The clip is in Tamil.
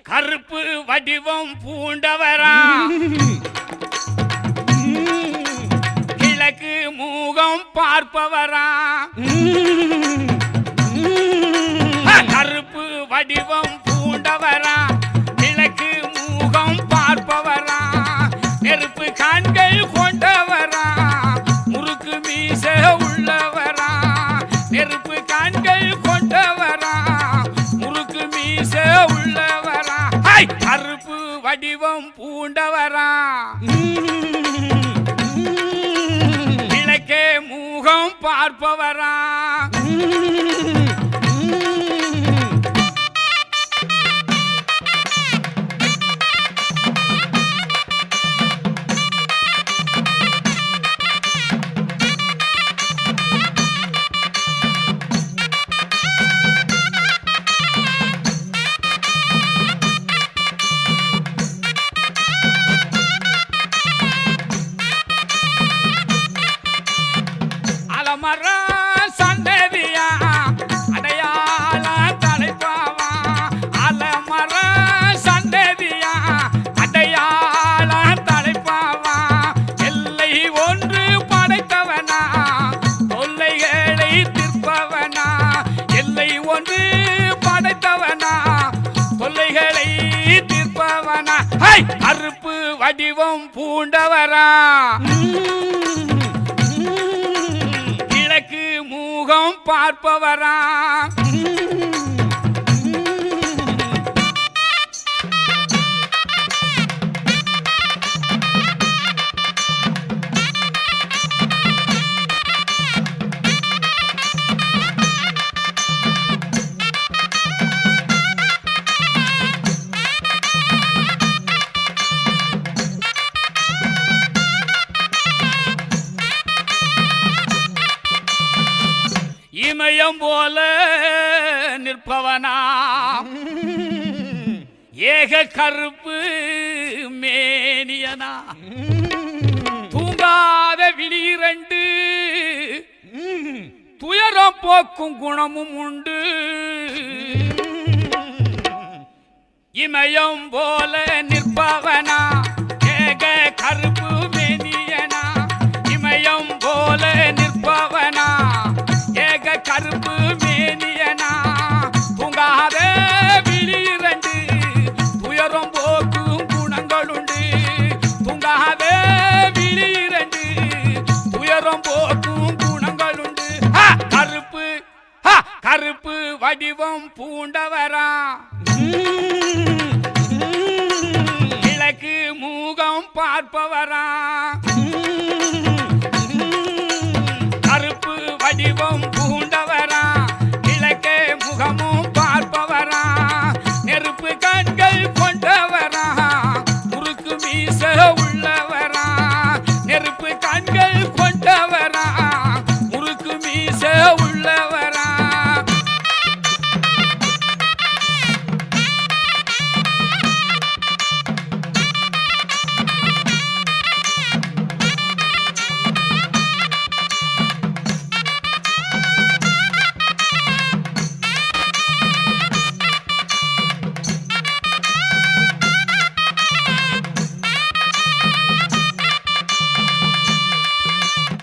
கருப்பு வடிவம் பூண்டவரா கிழக்கு மூகம் பார்ப்பவரா கருப்பு வடிவம் பூண்டவரா கிழக்கு மூகம் பார்ப்பவரா நெருப்பு கண்கள் கொண்டவரா முறுக்கு மீச உள்ளவரா நெருப்பு கண்கள் கொண்டவரா முறுக்கு மீச உள்ளவரா கருப்பு வடிவம் பூண்டவரா கிழக்கே மூகம் பார்ப்பவரா சந்ததியா அடையாள தலைப்பாவா அலமர சந்ததியா அடையாள தலைப்பாவா எல்லை ஒன்று படைத்தவனா தொல்லைகளை தீர்ப்பவனா எல்லை ஒன்று படைத்தவனா தொல்லைகளை தீர்ப்பவனா கருப்பு வடிவம் பூண்டவரா மூகம் பார்ப்பவரா இமயம் போல நிற்பவனா ஏக கருப்பு மேனியனா தூங்காத விழிரண்டு துயரம் போக்கும் குணமும் உண்டு இமயம் போல நிற்பவனா ஏக கருப்பு மேனியனா இமயம் போல நிற்பவனா ஏக கருப்பு மேனியனா தூங்காத விழிரண்டு துயரம் போக்கும் குணங்களுண்டு தூங்காத விழிரண்டு துயரம் போக்கும் குணங்களுண்டு கருப்பு கருப்பு வடிவம் பூண்டவரா கிழக்கு மூகம் பார்ப்பவரா கருப்பு வடிவம் பூண்டவரா கிழக்கே முகமும் பார்ப்பவரா நெருப்பு கண்கள் கொண்டவரா முறுக்கு மீச உள்ளவரா நெருப்பு கண்கள் கொண்டவரா முறுக்கு மீச உள்ளவரா